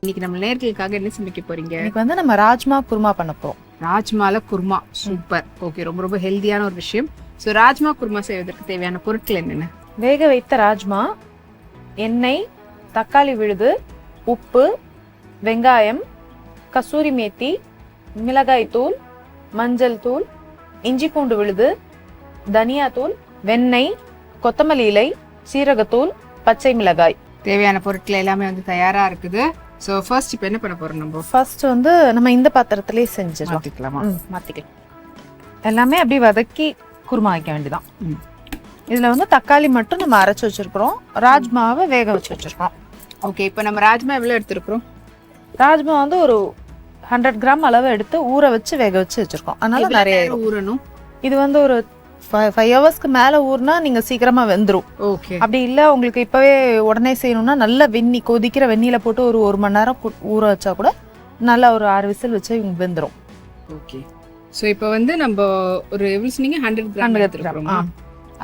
இன்னைக்கு நம்ம நேர்களுக்காக என்ன சமைக்க போறீங்க? இன்னைக்கு வந்து நம்ம ராஜ்மா குருமா பண்ண போறோம். ராஜ்மால குருமா, சூப்பர். ஓகே, ரொம்ப ரொம்ப ஹெல்தியான ஒரு விஷயம். ஸோ ராஜ்மா குருமா செய்வதற்கு தேவையான பொருட்கள் என்னென்ன? வேக வைத்த ராஜ்மா, எண்ணெய், தக்காளி விழுது, உப்பு, வெங்காயம், கசூரி மேத்தி, மிளகாய் தூள், மஞ்சள் தூள், இஞ்சி பூண்டு விழுது, தனியா தூள், வெண்ணெய், கொத்தமல்லி இலை, சீரகத்தூள், பச்சை மிளகாய். தேவையான பொருட்கள் எல்லாமே வந்து தயாரா இருக்குது. ஸோ ஃபர்ஸ்ட் இப்போ என்ன பண்ண போறோம்? நம்ம ஃபர்ஸ்ட் வந்து நம்ம இந்த பாத்திரத்திலேயே செஞ்சிடலாம். மாற்றிக்கலாமா? மாற்றிக்கலாம். எல்லாமே அப்படி வதக்கி குருமா வைக்க வேண்டியதான். இதில் வந்து தக்காளி மட்டும் நம்ம அரைச்சி வச்சிருக்கிறோம், ராஜ்மாவை வேக வச்சு வச்சிருக்கோம். ஓகே, இப்போ நம்ம ராஜ்மா எவ்வளோ எடுத்துருக்குறோம்? ராஜ்மா வந்து ஒரு 100 கிராம் அளவு எடுத்து ஊற வச்சு வேக வச்சு வச்சிருக்கோம். அதனால நிறைய ஊறணும். இது வந்து ஒரு 5 ஹவர்ஸ்க்கு மேலே ஊறினா நீங்கள் சீக்கிரமாக வெந்துடும். ஓகே, அப்படி இல்லை உங்களுக்கு இப்போவே உடனே செய்யணும்னா நல்ல கொதிக்கிற வெந்நியில் போட்டு ஒரு 1 மணி நேரம் ஊற வச்சா கூட நல்லா ஒரு 6 விசில் வச்சு வெந்துடும். ஓகே. ஸோ இப்போ வந்து நம்ம ஒரு எவ்வளோ சொன்னீங்க? 100 கிராம் எடுத்துருக்கோமா?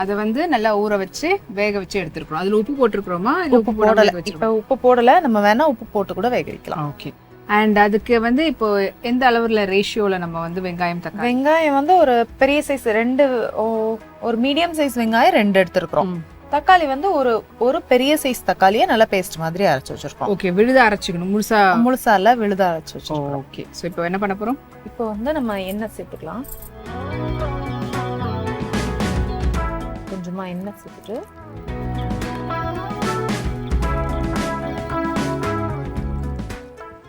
அதை வந்து நல்லா ஊற வச்சு வேக வச்சு எடுத்துருக்கோம். அதில் உப்பு போட்டிருக்கிறோமா? உப்பு போடலை. இப்போ உப்பு போடலை, நம்ம வேணா உப்பு போட்டு கூட வேக வைக்கலாம். ஓகே. அண்ட் அதுக்கு வந்து இப்போ எந்த அளவுல ரேஷியோல நம்ம வந்து வெங்காயம் தக்காளி? வெங்காயம் வந்து ஒரு பெரிய சைஸ் 2, ஒரு மீடியம் சைஸ் வெங்காயம் 2 எடுத்துருக்கோம். தக்காளி வந்து ஒரு பெரிய சைஸ் தக்காளியை நல்லா பேஸ்ட் மாதிரி அரைச்சு வச்சிருக்கோம். ஓகே, விழுத அரைச்சிக்கணும். முழுசா இல்ல, விழுத அரைச்சு வச்சிருக்கோம். ஓகே. ஸோ இப்போ என்ன பண்ண போறோம்? இப்போ வந்து நம்ம எண்ணெய் சேர்த்துக்கலாம். கொஞ்சமா எண்ணெய் சேர்த்துட்டு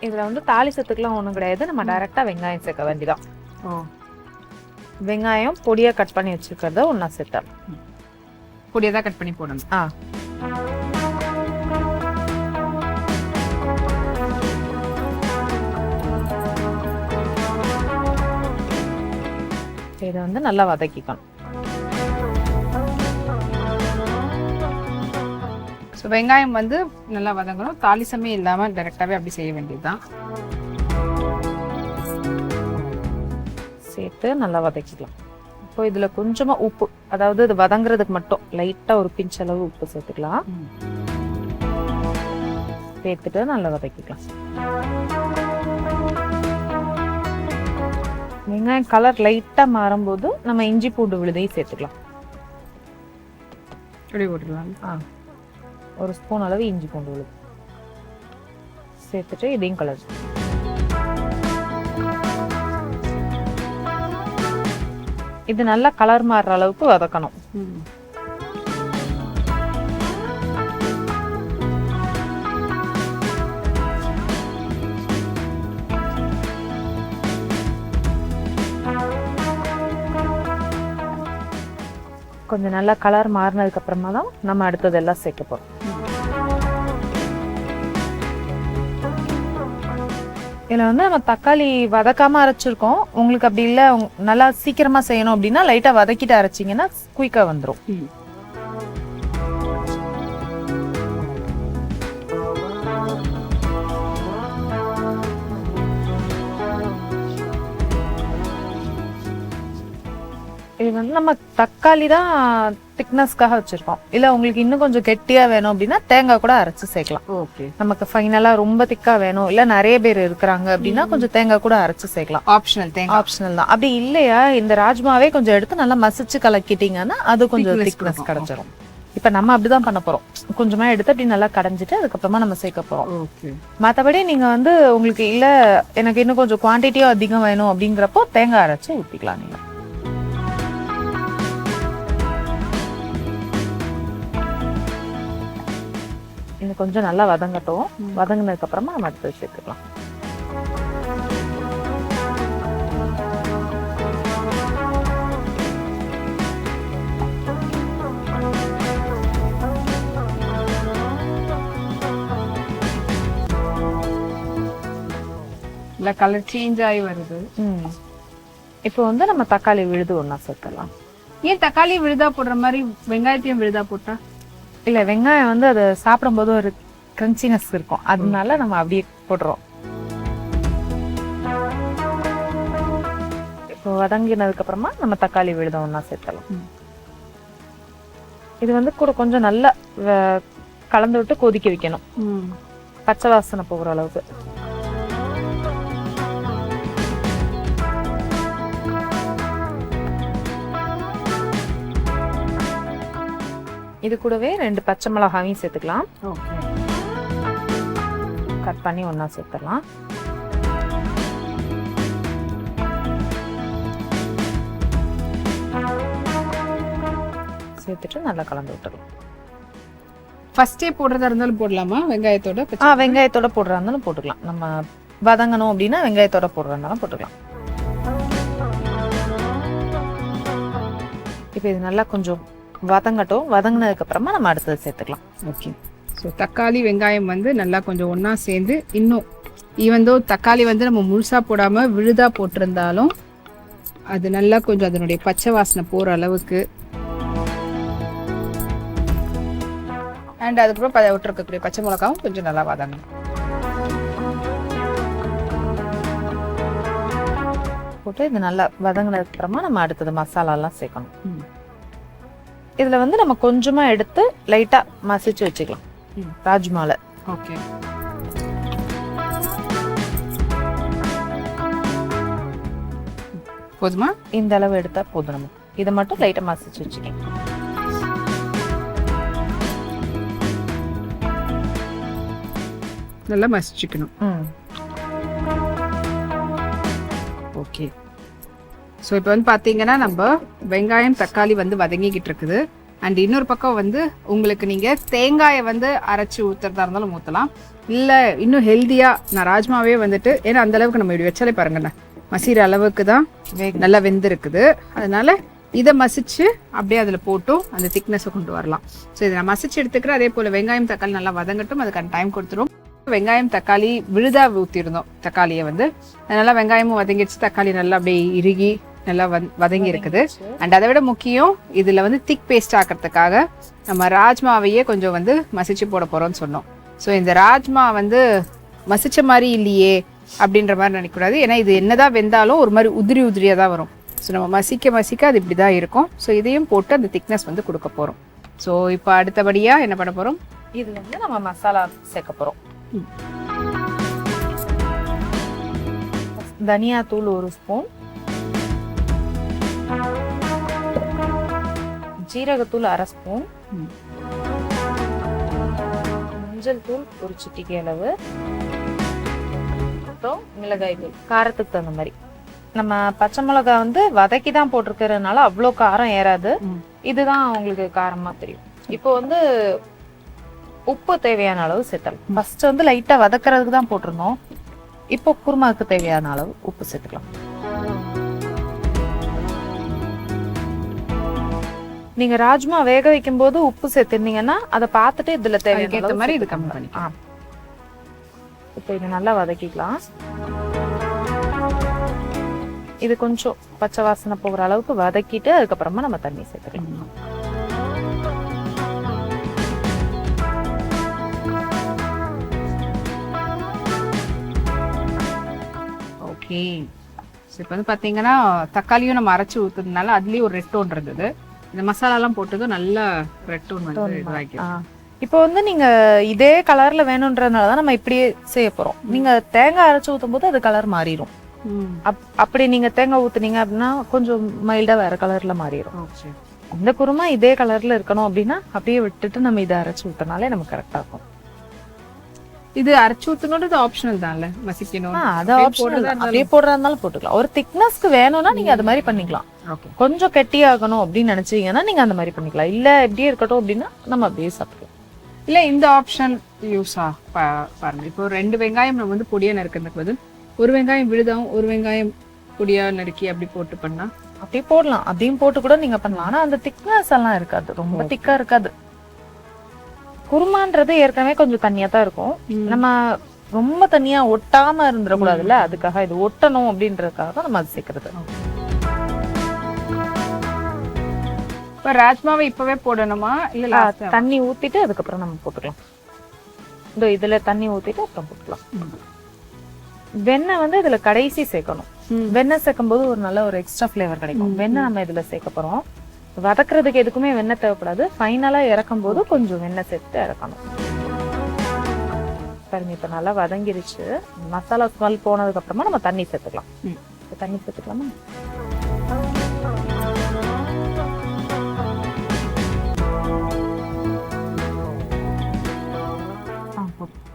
இதுல வந்து தாளிசத்துக்குலாம் ஒண்ணும் கிடையாது, நம்ம டைரக்டா வெங்காயம் சேர்க்க வேண்டியதான். வெங்காயம் பொடியா கட் பண்ணி வச்சிருக்கிறத ஒன்னா சேர்த்தலாம். பொடியா தான் கட் பண்ணி போடணும். இதை வந்து நல்லா வதக்கிக்கணும். ஸோ வெங்காயம் வந்து நல்லா வதங்கணும், தாளிசமே இல்லாமல் டைரெக்டாகவே அப்படி செய்ய வேண்டியதுதான். சேர்த்து நல்லா வதக்கிக்கலாம். இப்போ இதில் கொஞ்சமாக உப்பு, அதாவது இது வதங்குறதுக்கு மட்டும் லைட்டாக ஒரு பிஞ்ச் அளவு உப்பு சேர்த்துக்கலாம். சேர்த்துட்டு நல்லா வதக்கிக்கலாம். வெங்காயம் கலர் லைட்டாக மாறும்போது நம்ம இஞ்சி பூண்டு விழுதையும் சேர்த்துக்கலாம். அப்படி போட்டுக்கலாம். ஒரு ஸ்பூன் அளவு இஞ்சி பூண்டு விழுது சேர்த்துட்டு இதையும் கலர். இது நல்லா கலர் மாறுற அளவுக்கு வதக்கணும். கொஞ்சம் நல்லா கலர் மாறினதுக்கு அப்புறமா தான் நம்ம அடுத்ததெல்லாம் சேர்க்க போறோம். இதில் வந்து நம்ம தக்காளி வதக்காம அரைச்சிருக்கோம். உங்களுக்கு அப்படி இல்லை, நல்லா சீக்கிரமா செய்யணும் அப்படின்னா லைட்டா வதக்கிட்டு அரைச்சிங்கன்னா குயிக்கா வந்துடும். இது வந்து நம்ம தக்காளி தான் திக்னஸ்க்காக வச்சிருக்கோம். இல்ல உங்களுக்கு இன்னும் கொஞ்சம் கெட்டியா வேணும் அப்படின்னா தேங்காய் கூட அரைச்சு சேர்க்கலாம். ஓகே. நமக்கு ஃபைனலா ரொம்ப திக்கா வேணும், இல்ல நிறைய பேர் இருக்கிறாங்க அப்படின்னா கொஞ்சம் தேங்காய் கூட அரைச்சு சேர்க்கலாம். ஆப்ஷனல் தான். அப்படி இல்லையா இந்த ராஜ்மாவே கொஞ்சம் எடுத்து நல்லா மசிச்சு கலக்கிட்டீங்கன்னா அது கொஞ்சம் திக்னஸ் கிடைச்சிரும். இப்ப நம்ம அப்படிதான் பண்ண போறோம். கொஞ்சமா எடுத்து அப்படி நல்லா கடைஞ்சிட்டு அதுக்கப்புறமா நம்ம சேர்க்க போறோம். மற்றபடி நீங்க வந்து உங்களுக்கு இல்ல எனக்கு இன்னும் கொஞ்சம் குவான்டிட்டியும் அதிகம் வேணும் அப்படிங்கிறப்போ தேங்காய் அரைச்சு ஊற்றிக்கலாம். நீங்க இன்னும் கொஞ்சம் நல்லா வதங்கட்டும். வதங்கினதுக்கு அப்புறமா நம்ம அடுத்து சேர்த்துக்கலாம். கலர் சேஞ்ச் ஆகி வருது. இப்போ வந்து நம்ம தக்காளி விழுது ஒன்னா சேர்க்கலாம். ஏன் தக்காளி விழுதா போடுற மாதிரி வெங்காயத்தையும் விழுதா போட்டா? இல்ல, வெங்காயம் வந்து அதை சாப்பிடும்போது ஒரு கிரன்ச்சினஸ் இருக்கும், அதனால நம்ம அப்படியே போடுறோம். இப்போ வதங்கினதுக்கு அப்புறமா நம்ம தக்காளி விழுதம் ஒன்னா சேர்த்தலாம். இது வந்து கூட கொஞ்சம் நல்லா கலந்து விட்டு கொதிக்க வைக்கணும். பச்சை வாசனை போகிற அளவுக்கு. இது கூடவே 2 பச்சை மிளகாயும் சேர்த்துக்கலாம். ஓகே. கட் பண்ணி ஒண்ணா சேர்த்துடலாம். சேர்த்துட்டு நல்லா கலந்து விட்டுறலாம். ஃபர்ஸ்டே போடுறதா இருந்தாலும் போடலாமா? வெங்காயத்தோட? வெங்காயத்தோட போடுறதா இருந்தாலும் போட்டுக்கலாம். நம்ம வதங்கணும் அப்படின்னா வெங்காயத்தோட போடுறதா இருந்தாலும் போட்டுக்கலாம். இப்போ இது நல்லா கொஞ்சம் வதங்கட்டும். வதங்கினதுக்கு அப்புறமா நம்ம அடுத்தது சேர்த்துக்கலாம். ஓகே. ஸோ தக்காளி வெங்காயம் வந்து நல்லா கொஞ்சம் ஒன்றா சேர்ந்து, இன்னும் ஈவந்தோ தக்காளி வந்து நம்ம முழுசாக போடாமல் விழுதாக போட்டிருந்தாலும் அது நல்லா கொஞ்சம் அதனுடைய பச்சை வாசனை போகிற அளவுக்கு, அண்ட் அதுக்கப்புறம் விட்டுருக்கக்கூடிய பச்சை மிளகாவும் கொஞ்சம் நல்லா வதங்கணும். போட்டு இது நல்லா வதங்கினதுக்கு அப்புறமா நம்ம அடுத்தது மசாலாலாம் சேர்க்கணும். இதுல வந்து நம்ம கொஞ்சமா எடுத்து லைட்டா மசிச்சு வச்சுக்கலாம் ராஜ்மால. ஓகே. போதுமா? இந்த அளவு எடுத்தா போதும். நம்ம இதை மட்டும் லைட்டா மசிச்சு வச்சுக்கலாம். நல்லா மசிச்சுக்கணும். ஓகே. ஸோ இப்போ வந்து பார்த்தீங்கன்னா நம்ம வெங்காயம் தக்காளி வந்து வதங்கிக்கிட்டு இருக்குது. அண்ட் இன்னொரு பக்கம் வந்து உங்களுக்கு நீங்கள் தேங்காயை வந்து அரைச்சி ஊற்றுறதா இருந்தாலும் ஊற்றலாம். இல்லை இன்னும் ஹெல்த்தியாக நான் ராஜ்மாவே வந்துட்டு, ஏன்னா அந்த அளவுக்கு நம்ம இப்படி வச்சாலே பாருங்கண்ணா மசிற அளவுக்கு தான் நல்லா வெந்திருக்குது. அதனால இதை மசிச்சு அப்படியே அதில் போட்டும் அந்த திக்னஸை கொண்டு வரலாம். ஸோ இதை நான் மசிச்சு எடுத்துக்கிறேன். அதே போல் வெங்காயம் தக்காளி நல்லா வதங்கட்டும், அதுக்கான டைம் கொடுத்துரும். வெங்காயம் தக்காளி விழுதா ஊற்றிருந்தோம் தக்காளியை வந்து, அதனால வெங்காயமும் வதங்கிடுச்சு, தக்காளி நல்லா அப்படியே இறுகி நல்லா வதங்கி இருக்குது. அண்ட் அதை விட முக்கியம், இதில் வந்து திக் பேஸ்ட் ஆக்கிறதுக்காக நம்ம ராஜ்மாவையே கொஞ்சம் வந்து மசிச்சு போட போகிறோம்னு சொன்னோம். ஸோ இந்த ராஜ்மா வந்து மசிச்ச மாதிரி இல்லையே அப்படின்ற மாதிரி நினைக்கக்கூடாது. ஏன்னா இது என்னதான் வெந்தாலும் ஒரு மாதிரி உதிரியாக தான் வரும். ஸோ நம்ம மசிக்க அது இப்படி தான் இருக்கும். ஸோ இதையும் போட்டு அந்த திக்னஸ் வந்து கொடுக்க போகிறோம். ஸோ இப்போ அடுத்தபடியாக என்ன பண்ண போகிறோம்? இது வந்து நம்ம மசாலா சேர்க்க போகிறோம். தனியாத்தூள் 1 ஸ்பூன், ஜீரகத்தூள் 1/2 ஸ்பூன், மஞ்சள் தூள் 1 சிட்டிகை அளவு, அப்புறம் மிளகாய் தூள் காரத்துக்கு தகுந்த மாதிரி. நம்ம பச்சை மிளகாய் வந்து வதக்கி தான் போட்டிருக்கிறதுனால அவ்வளோ காரம் ஏறாது. இதுதான் உங்களுக்கு காரமா தெரியும். இப்போ வந்து உப்பு தேவையான அளவு சேர்த்தலாம். ஃபர்ஸ்ட் வந்து லைட்டா வதக்கிறதுக்கு தான் போட்டிருந்தோம். இப்போ குருமாவுக்கு தேவையான அளவு உப்பு சேர்த்துக்கலாம். நீங்க ராஜ்மா வேக வைக்கும் போது உப்பு சேர்த்திருந்தீங்கன்னா அதை பார்த்துட்டு இதுல தேவையான மாதிரி இது கம்மி பண்ணிக்கலாம். இப்போ இது நல்லா வதக்கிக்கலாம். இது கொஞ்சம் பச்சை வாசனை போகிற அளவுக்கு வதக்கிட்டு அதுக்கப்புறமா நம்ம தண்ணி சேர்த்துக்கலாம். ஓகே. ஸோ இப்போ வந்து பார்த்தீங்கன்னா தக்காளியும் நம்ம அரைச்சி ஊற்றுறதுனால அதுலேயும் ஒரு ரெட் டோன் இருந்தது. இந்த மசாலாலாம் போட்டதும் நல்லா ரெட் டோன் வந்து இதாகிடும். இப்போ வந்து நீங்க இதே கலர்ல வேணும்ன்றதுனால தான் நம்ம இப்படியே செய்ய போறோம். நீங்க தேங்காய் அரைச்சு ஊற்றும் போது அது கலர் மாறிடும். அப்படி நீங்க தேங்காய் ஊத்துனீங்க அப்படின்னா கொஞ்சம் மைல்டா வேற கலர்ல மாறிடும். இந்த குருமா இதே கலர்ல இருக்கணும் அப்படின்னா அப்படியே விட்டுட்டு நம்ம இதை அரைச்சு ஊத்தினாலே நமக்கு கரெக்டா இருக்கும். இது அரைச்சு ஊத்தணும்ன்றது ஆப்ஷனல் தான்ல, மசிக்கணும் அது ஆப்ஷனல். அப்படியே போடுறதுனாலும் போட்டுக்கலாம். ஒரு திக்னஸ்க்கு வேணும்னா நீங்க அது மாதிரி பண்ணிக்கலாம். கொஞ்சம் கெட்டியாகணும் அப்படின்னு நினைச்சீங்கன்னா நீங்க அந்த மாதிரி பண்ணிக்கலாம். இல்ல எப்படியே இருக்கட்டும் அப்படின்னா நம்ம அப்படியே சாப்பிடுவோம். இல்ல இந்த ஆப்ஷன் யூஸா பாருங்க. இப்போ 2 வெங்காயம் நம்ம வந்து பொடியா நறுக்கிறதுக்கு பதில் 1 வெங்காயம் விழுதாவும் 1 வெங்காயம் பொடியா நறுக்கி அப்படி போட்டு பண்ணா அப்படியே போடலாம். அப்படியும் போட்டு கூட நீங்க பண்ணலாம். ஆனா அந்த திக்னஸ் எல்லாம் இருக்காது, ரொம்ப திக்கா இருக்காது. குருமான்றது ஏற்கனவே கொஞ்சம் தண்ணியா தான் இருக்கும். நம்ம ரொம்ப தண்ணியா ஒட்டாம இருந்துடக்கூடாதுல்ல, அதுக்காக இது ஒட்டணும் அப்படின்றதுக்காக நம்ம அது சேர்க்கறது. இப்ப ராஜ்மாவை இப்பவே போடணுமா இல்ல தண்ணி ஊத்திட்டு அதுக்கப்புறம் நம்ம போட்டுக்கலாம். இந்த இதுல தண்ணி ஊத்திட்டு அப்புறம் போட்டுக்கலாம். வெண்ணெய் வந்து இதுல கடைசி சேர்க்கணும். வெண்ணெய் சேர்க்கும் போது ஒரு நல்ல ஒரு எக்ஸ்ட்ரா ஃபிளேவர் கிடைக்கும். வெண்ணெய் நம்ம இதுல சேர்க்க போறோம். வதக்குறதுக்கு எதுக்குமே வெண்ணெய் தேவைப்படாது. ஃபைனலா இறக்கும் போது கொஞ்சம் வெண்ணெய் சேர்த்து இறக்கணும். பாருங்க இப்ப நல்லா வதங்கிருச்சு. மசாலா ஸ்மெல் போனதுக்கு அப்புறமா நம்ம தண்ணி சேர்த்துக்கலாம். தண்ணி சேர்த்துக்கலாமா?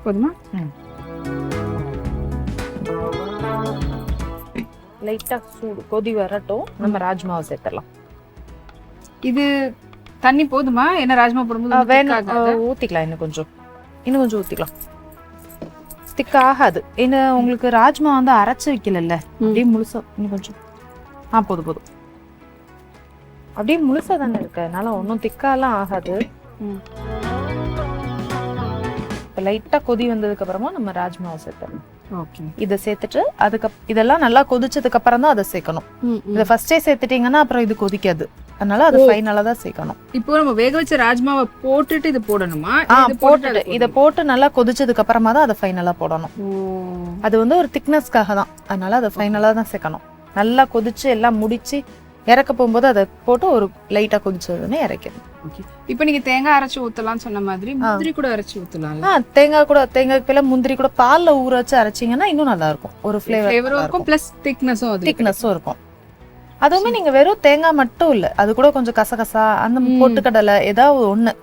போதுமா? லைட்டா சூடு கொதி வரட்டும், நம்ம ராஜ்மாவை சேர்த்துடலாம். இது தண்ணி போதுமா? என்ன ராஜ்மா போடும்போது வேணும் ஊத்திக்கலாம், இன்னும் கொஞ்சம் ஊத்திக்கலாம். திக் ஆகாது. என்ன உங்களுக்கு ராஜ்மா வந்து அரைச்சு வைக்கல, அப்படியே முழுசா இன்னும் கொஞ்சம் போதும். அப்படியே முழுசா தானே இருக்கு, அதனால ஒன்றும் திக்காலாம் ஆகாது. லைட்டா கொதி வந்ததுக்கு அப்புறமா நம்ம ராஜ்மாவை சேர்த்தணும். ஓகே, இதை சேர்த்துட்டு இதெல்லாம் நல்லா கொதிச்சதுக்கு அப்புறம் தான் அதை சேர்க்கணும். இதை ஃபர்ஸ்டே சேர்த்துட்டீங்கன்னா அப்புறம் இது கொதிக்காது, அதனால அது ஃபைனலா தான் சேர்க்கணும். இப்போ நம்ம வேக வச்ச ராஜ்மாவை போட்டுட்டு இது போடணுமா? போட்டுட்டு இதை போட்டு நல்லா கொதிச்சதுக்கு அப்புறமா தான் அதை ஃபைனலா போடணும். அது வந்து ஒரு திக்னஸ்க்காக தான், அதனால அதை ஃபைனலா தான் சேர்க்கணும். நல்லா கொதிச்சு எல்லாம் முடிச்சு இறக்க போகும்போது அதை போட்டு ஒரு லைட்டா கொதிச்சதுன்னு இறக்கணும். இப்போ நீங்க தேங்காய் அரைச்சு ஊத்தலாம்னு சொன்ன மாதிரி முந்திரி கூட அரைச்சு ஊத்தலாம்ல? தேங்காய்க்கு பதிலா முந்திரி கூட பால்ல ஊற வச்சு அரைச்சிங்கன்னா இன்னும் நல்லா இருக்கும். ஒரு ஃப்ளேவரும் இருக்கும், பிளஸ் திக்னஸும் இருக்கும். அதுவுமே நீங்க வெறும் தேங்காய் மட்டும் இல்ல, அது கூட கொஞ்சம் கசகசா அந்த பொட்டுக்கடலை ஏதாவது ஒண்ணு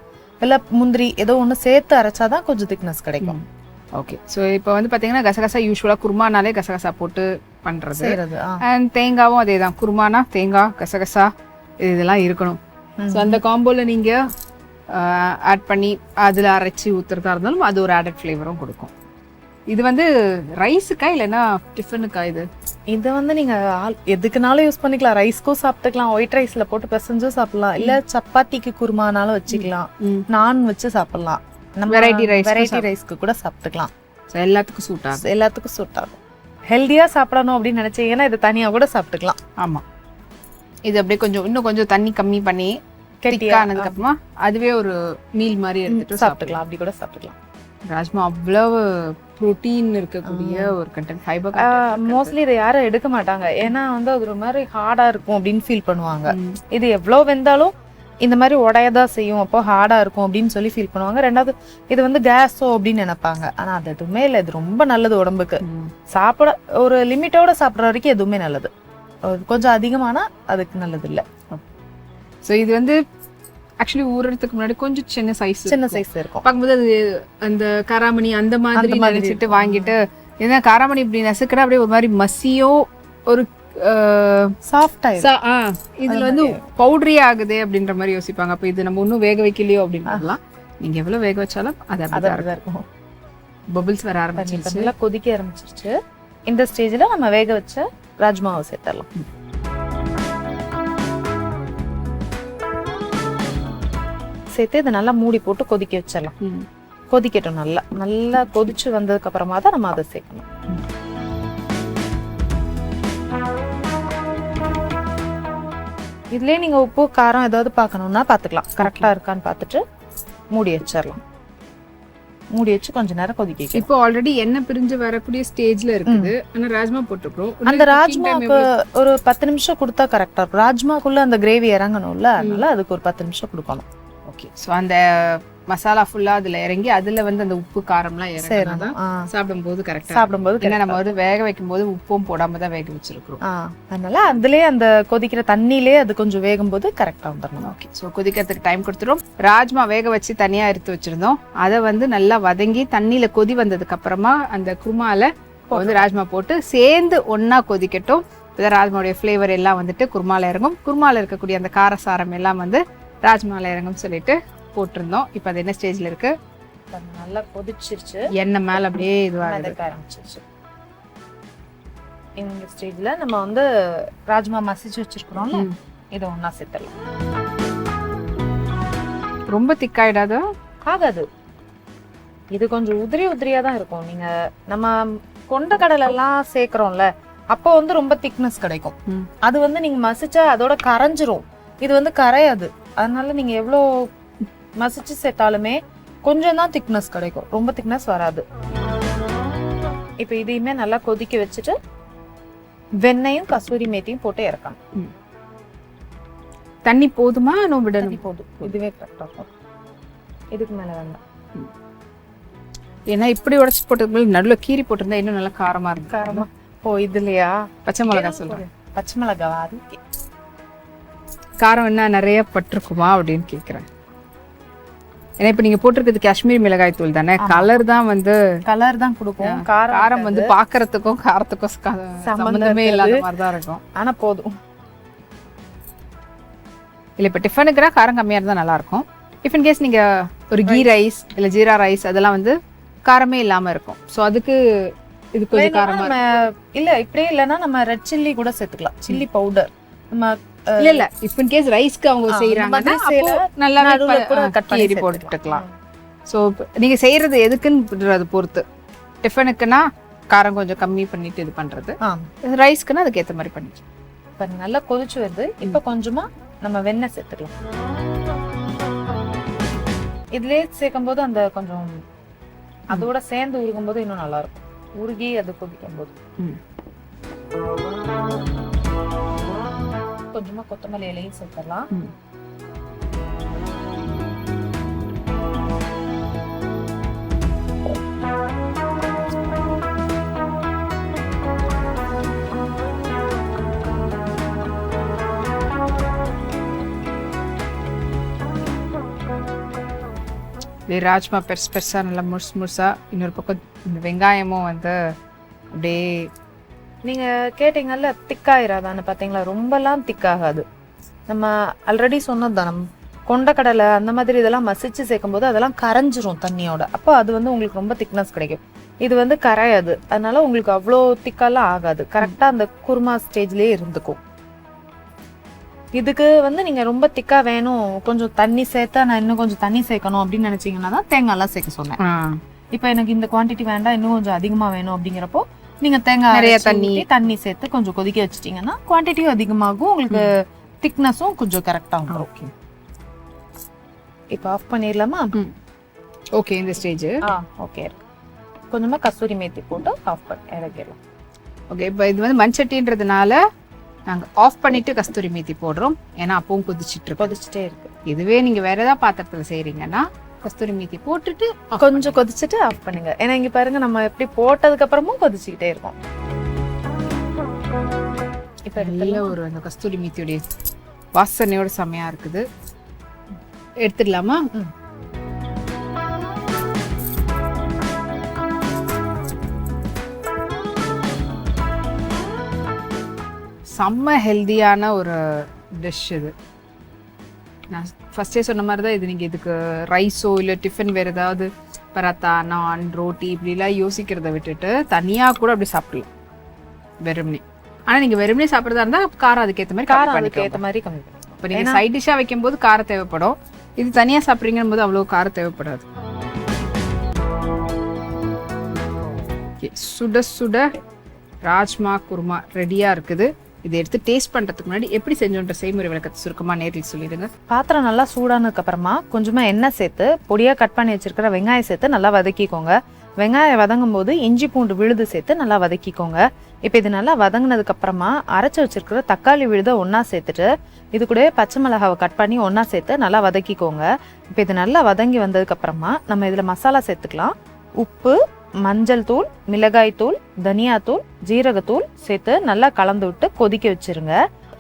இல்ல முந்திரி ஏதோ ஒண்ணு சேர்த்து அரைச்சாதான் கொஞ்சம் திக்னஸ் கிடைக்கும். ஓகே, ஸோ இப்போ வந்து பார்த்தீங்கன்னா கசகசா யூஸ்வலாக குருமானாலே கசகசா போட்டு பண்ணுறது. அண்ட் தேங்காவும் அதே தான், குருமானா தேங்காய் கசகசா இதெல்லாம் இருக்கணும். ஸோ அந்த காம்போவில் நீங்கள் ஆட் பண்ணி அதில் அரைச்சி ஊற்றுறதா இருந்தாலும் அது ஒரு ஆடட் ஃப்ளேவரும் கொடுக்கும். இது வந்து ரைஸுக்கா இல்லைன்னா டிஃபனுக்கா? இது வந்து நீங்கள் எதுக்குனாலும் யூஸ் பண்ணிக்கலாம். ரைஸ்க்கும் சாப்பிட்டுக்கலாம், ஒயிட் ரைஸில் போட்டு பிசைஞ்சும் சாப்பிடலாம், இல்லை சப்பாத்திக்கு குருமானாலும் வச்சுக்கலாம், நான் வச்சு சாப்பிடலாம், வெரைட்டி ரைஸ்க்கு கூட சாப்பிட்டுக்கலாம். எல்லாத்துக்கும் சூட் ஆகும். ஹெல்தியா சாப்பிடணும் அப்படின்னு நினைச்சீங்கன்னா இது தனியா கூட சாப்பிட்டுக்கலாம். ஆமா, இது அப்படியே இன்னும் கொஞ்சம் தண்ணி கம்மி பண்ணி கெட்டியானதுக்கு அப்புறமா அதுவே ஒரு மீல் மாதிரி எடுத்துட்டு சாப்பிட்டுக்கலாம். அப்படி கூட சாப்பிட்டுக்கலாம். ராஜ்மா அவ்வளவு புரோட்டீன் இருக்கக்கூடிய ஒரு கண்டென்ட், ஃபைபர். மோஸ்ட்லி இதை யாரும் எடுக்க மாட்டாங்க, ஏன்னா வந்து அது ஒரு மாதிரி ஹார்டா இருக்கும் அப்படின்னு ஃபீல் பண்ணுவாங்க. இது எவ்வளவு வெந்தாலும் இந்த மாதிரி உடையதான் செய்யும், அப்போ ஹார்டா இருக்கும் அப்படின்னு சொல்லி ஃபீல் பண்ணுவாங்க. ரெண்டாவது இது வந்து கேஸோ அப்படின்னு நினைப்பாங்க, ஆனா அது எதுவுமே இல்லை. இது ரொம்ப நல்லது உடம்புக்கு. சாப்பிட ஒரு லிமிட்டோட சாப்பிட்ற வரைக்கும் எதுவுமே நல்லது, கொஞ்சம் அதிகமானா அதுக்கு நல்லது இல்லை. ஸோ இது வந்து ஆக்சுவலி ஊறதுக்கு முன்னாடி கொஞ்சம் சின்ன சைஸ் இருக்கும். பார்க்கும்போது அது அந்த காராமணி அந்த மாதிரி நினைச்சிட்டு வாங்கிட்டு, ஏன்னா காராமணி இப்படி நசுக்கிற அப்படியே ஒரு மாதிரி மசியோ ஒரு இதுல வந்து பவுடரி ஆகுது அப்படின்ற மாதிரி யோசிப்பாங்க. அப்ப இது நம்ம இன்னும் வேக வைக்கலையோ அப்படின்றதுலாம். நீங்க எவ்வளவு வேக வச்சாலும் அது அப்படிதான் இருக்கும். பபிள்ஸ் வர ஆரம்பிச்சிருச்சு, நல்லா கொதிக்க ஆரம்பிச்சிருச்சு. இந்த ஸ்டேஜ்ல நம்ம வேக வச்ச ராஜ்மாவை சேர்த்தரலாம். சேர்த்து இதை நல்லா மூடி போட்டு கொதிக்க வச்சிடலாம். கொதிக்கட்டும். நல்லா கொதிச்சு வந்ததுக்கு அப்புறமா தான் நம்ம அதை சேர்க்கணும். இதுலயே நீங்க உப்பு காரம் ஏதாவது பார்க்கணும்னா பார்த்துக்கலாம், கரெக்டா இருக்கான்னு பார்த்துட்டு மூடி வச்சிடலாம். மூடி வச்சு கொஞ்ச நேரம் கொதிக்க. இப்போ ஆல்ரெடி எண்ணெய் பிரிஞ்சு வரக்கூடிய ஸ்டேஜ்ல இருக்குது, ஆனா ராஜ்மா போட்டுக்கிறோம். அந்த ராஜ்மாக்கு ஒரு 10 நிமிஷம் கொடுத்தா கரெக்டா இருக்கும். ராஜ்மாக்குள்ள அந்த கிரேவி இறங்கணும்ல, அதனால அதுக்கு ஒரு 10 நிமிஷம் கொடுக்கணும். ஓகே, ஸோ அந்த மசாலா ஃபுல்லா அதுல இறங்கி அதுல வந்து அந்த உப்பு காரம்லாம் இறங்கினா சாப்பிடும்போது கரெக்டா ஏன்னா நம்ம வந்து வேக வைக்கும் போது உப்பும் போடாம தான் வேக வச்சிருக்கிறோம். அதனால அதுலயே அந்த கொதிக்கிற தண்ணியிலே அது கொஞ்சம் வேகும் போது கரெக்டா வந்துடணும். ஓகே, ஸோ கொதிக்கிறதுக்கு டைம் கொடுத்துரும். ராஜ்மா வேக வச்சு தனியா எடுத்து வச்சிருந்தோம், அதை வந்து நல்லா வதங்கி தண்ணியில கொதி வந்ததுக்கு அப்புறமா அந்த குருமால வந்து ராஜ்மா போட்டு சேர்ந்து ஒன்னா கொதிக்கட்டும். இப்போதான் ராஜ்மாவுடைய ஃப்ளேவர் எல்லாம் வந்துட்டு குருமால இறங்கும். குருமால இருக்கக்கூடிய அந்த காரசாரம் எல்லாம் வந்து ராஜ்மால இறங்கும் சொல்லிட்டு போட்டிருந்தோம். இப்போ அது என்ன ஸ்டேஜ்ல இருக்கு? நல்லா கொதிச்சிருச்சு, எண்ணெய் மேல அப்படியே இதுவாக ஆரம்பிச்சிருச்சு. இந்த ஸ்டேஜ்ல நம்ம வந்து ராஜ்மா மசிச்சு வச்சிருக்கிறோம்ல, இதை ஒண்ணா சேர்த்துடலாம். ரொம்ப திக்காயிடாதா? ஆகாது, இது கொஞ்சம் உதிரியா தான் இருக்கும். நீங்க நம்ம கொண்ட கடலை எல்லாம் சேர்க்கிறோம்ல, அப்போ வந்து ரொம்ப திக்னஸ் கிடைக்கும். அது வந்து நீங்க மசிச்சா அதோட கரைஞ்சிரும், இது வந்து கரையாது. அதனால நீங்க எவ்வளோ மசிச்சு சேர்த்தாலுமே கொஞ்சம் தான் திக்னஸ் கிடைக்கும், ரொம்ப திக்னஸ் வராது. இப்போ இதையுமே நல்லா கொதிக்க வச்சுட்டு வெண்ணையும் கசூரி மேத்தியும் போட்டு இறக்கணும். தண்ணி போதுமா? விடணும்? போதும், இதுவே கரெக்டாக இருக்கும். இதுக்கு மேல வேண்டாம். ஏன்னா இப்படி உடச்சி போட்டதுக்கு நடுவில் கீரி போட்டிருந்தா இன்னும் நல்லா காரமா இருக்கும். காரமா ஓ இதுலையா? பச்சை மிளகா சொல்றேன். பச்சை மிளகாவா? அது காரம் என்ன நிறைய பட்டிருக்குமா அப்படின்னு கேட்குறேன். ஏன்னா இப்போ நீங்க போட்டிருக்கிறது காஷ்மீரி மிளகாய் தூள் தானே, கலர் தான் வந்து கலர் தான் கொடுக்கும். காரம் வந்து பாக்குறதுக்கும் காரத்துக்கும் சம்பந்தமே இல்லாத மாதிரி தான் இருக்கும். ஆனா போதும். இல்லை இப்போ டிஃபனுக்குனா காரம் கம்மியாக இருந்தால் நல்லா இருக்கும். டிஃபன் கேஸ் நீங்க ஒரு கீ ரைஸ் இல்லை ஜீரா ரைஸ் அதெல்லாம் வந்து காரமே இல்லாம இருக்கும். ஸோ அதுக்கு இது கொஞ்சம் காரமா இல்ல இப்படியே இல்லைன்னா நம்ம ரெட் சில்லி கூட சேர்த்துக்கலாம். சில்லி பவுடர் நம்ம இல்ல இப்போ இன் கேஸ் ரைஸ்க்கு அவங்க செய்யறாங்கன்னா நல்லா கீரி போட்டுக்கலாம். ஸோ நீங்க செய்யறது எதுக்குன்னு பொறுத்து. டிஃபனுக்குன்னா காரம் கொஞ்சம் கம்மி பண்ணிட்டு இது பண்றது, ரைஸ்க்குன்னா அதுக்கு ஏற்ற மாதிரி பண்ணிட்டு. இப்போ நல்லா கொதிச்சு வருது. இப்போ கொஞ்சமா நம்ம வெண்ணெய் சேர்த்துக்கலாம். இதுலயே சேர்க்கும் போது அந்த கொஞ்சம் அதோட சேர்ந்து உருகும் போது இன்னும் நல்லா இருக்கும். உருகி அது கொதிக்கும் போது கொஞ்சமா கொத்தமல்லி இலையும் சேர்த்துடலாம். ராஜ்மா பெருசு பெருசா நல்லா முழுசா, இன்னொரு பக்கம் இந்த வெங்காயமும் வந்து அப்படியே நீங்க கேட்டீங்கல்ல திக்காயிராதான்னு பாத்தீங்களா? ரொம்பலாம் திக்காகாது. நம்ம ஆல்ரெடி சொன்னதுதான், நம்ம கொண்டக்கடலை அந்த மாதிரி இதெல்லாம் மசிச்சு சேர்க்கும் போது அதெல்லாம் கரைஞ்சிரும் தண்ணியோட. அப்போ அது வந்து உங்களுக்கு ரொம்ப திக்னஸ் கிடைக்கும். இது வந்து கரையாது, அதனால உங்களுக்கு அவ்வளோ திக்காலாம் ஆகாது. கரெக்டா அந்த குருமா ஸ்டேஜ்லயே இருந்துக்கும். இதுக்கு வந்து நீங்க ரொம்ப திக்கா வேணும், கொஞ்சம் தண்ணி சேர்த்தா நான் இன்னும் கொஞ்சம் தண்ணி சேர்க்கணும் அப்படின்னு நினைச்சீங்கன்னா தான் தேங்காய்லாம் சேர்க்க சொன்னேன். இப்போ எனக்கு இந்த குவான்டிட்டி வேண்டாம், இன்னும் கொஞ்சம் அதிகமா வேணும் அப்படிங்கிறப்போ நீங்க தேங்காய் நிறைய தண்ணி சேர்த்து கொஞ்சம் கொதிக்க வச்சிட்டீங்கன்னா குவான்டிட்டியும் அதிகமாகும், உங்களுக்கு திக்னஸும் கொஞ்சம் கரெக்டா வந்துடும். ஓகே, இப்போ ஆஃப் பண்ணிடலாமா? ஓகே, இந்த ஸ்டேஜ் ஓகே. கொஞ்சமா கஸ்தூரி மேத்தி போட்டு ஆஃப் பண்ணி இறக்கிடலாம். ஓகே, இப்போ இது வந்து மண்சட்டின்றதுனால நாங்கள் ஆஃப் பண்ணிட்டு கஸ்தூரி மேத்தி போடுறோம். ஏன்னா அப்பவும் கொதிச்சுட்டே இருக்கு. இதுவே நீங்க வேற ஏதாவது பாத்திரத்தில் செய்யறீங்கன்னா கஸ்தூரி மேத்தி போட்டுட்டு கொஞ்சம் கொதிச்சுட்டு ஆஃப் பண்ணுங்க. ஏன்னா இங்க பாருங்க, நம்ம எப்படி போட்டதுக்கு அப்புறமும் கொதிச்சுக்கிட்டே இருக்கோம். இப்ப நல்ல ஒரு அந்த கஸ்தூரி மேத்தியோடைய வாசனையோட செமையா இருக்குது. எடுத்துடலாமா? செம்ம ஹெல்தியான ஒரு டிஷ் இது. நான் ஃபர்ஸ்டே சொன்ன மாதிரி தான் இது. நீங்கள் இதுக்கு ரைஸோ இல்லை டிஃபன் வேறு ஏதாவது பராத்தா, நான், ரோட்டி இப்படிலாம் யோசிக்கிறத விட்டுட்டு தனியாக கூட அப்படி சாப்பிடலாம் வெறுமனே. ஆனால் நீங்கள் வெறுமனே சாப்பிட்றதா இருந்தால் காரம் அதுக்கேற்ற மாதிரி கம்மி. இப்போ நீங்கள் சைட் டிஷ்ஷாக வைக்கும்போது காரம் தேவைப்படும். இது தனியாக சாப்பிட்றீங்கன்னு போது அவ்வளோ காரம் தேவைப்படாது. சுட சுட ராஜ்மா குருமா ரெடியாக இருக்குது. இதை எடுத்து டேஸ்ட் பண்ணுறதுக்கு முன்னாடி எப்படி செஞ்சோன்ற செய்முறை விளக்கத்தை சுருக்கமாக நேரில் சொல்லிடுங்க. பாத்திரம் நல்லா சூடானதுக்கு அப்புறமா கொஞ்சமா எண்ணெய் சேர்த்து பொடியாக கட் பண்ணி வச்சிருக்கிற வெங்காயம் சேர்த்து நல்லா வதக்கிக்கோங்க. வெங்காயம் வதங்கும் போது இஞ்சி பூண்டு விழுது சேர்த்து நல்லா வதக்கிக்கோங்க. இப்போ இது நல்லா வதங்கினதுக்கு அப்புறமா அரைச்சி வச்சிருக்கிற தக்காளி விழுதை ஒன்றா சேர்த்துட்டு இது கூட பச்சை மிளகாவை கட் பண்ணி ஒன்றா சேர்த்து நல்லா வதக்கிக்கோங்க. இப்போ இது நல்லா வதங்கி வந்ததுக்கு அப்புறமா நம்ம இதில் மசாலா சேர்த்துக்கலாம். உப்பு, மஞ்சள் தூள், மிளகாய் தூள், தனியாத்தூள், ஜீரகத்தூள் சேர்த்து நல்லா கலந்து விட்டு கொதிக்க வச்சிருங்க.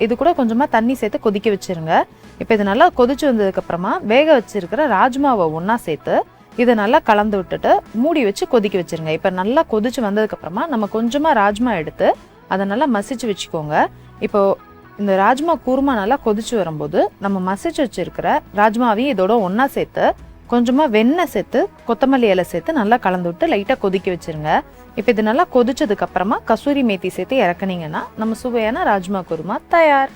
இது கூட கொஞ்சமா தண்ணி சேர்த்து கொதிக்க வச்சிருங்க. இப்போ இது நல்லா கொதிச்சு வந்ததுக்கு அப்புறமா வேக வச்சிருக்கிற ராஜ்மாவை ஒன்றா சேர்த்து இதை நல்லா கலந்து விட்டுட்டு மூடி வச்சு கொதிக்க வச்சிருங்க. இப்போ நல்லா கொதிச்சு வந்ததுக்கு அப்புறமா நம்ம கொஞ்சமா ராஜ்மா எடுத்து அதை நல்லா மசிச்சு வச்சுக்கோங்க. இப்போ இந்த ராஜ்மா குருமா நல்லா கொதிச்சு வரும்போது நம்ம மசிச்சு வச்சிருக்கிற ராஜ்மாவையும் இதோட ஒன்றா சேர்த்து கொஞ்சமா வெண்ணெய் சேர்த்து கொத்தமல்லி இலை சேர்த்து நல்லா கலந்து விட்டு லைட்டாக கொதிக்க வச்சிருங்க. இப்போ இது நல்லா கொதிச்சதுக்கு அப்புறமா கசூரி மேத்தி சேர்த்து இறக்குனீங்கன்னா நம்ம சுவையான ராஜ்மா குருமா தயார்.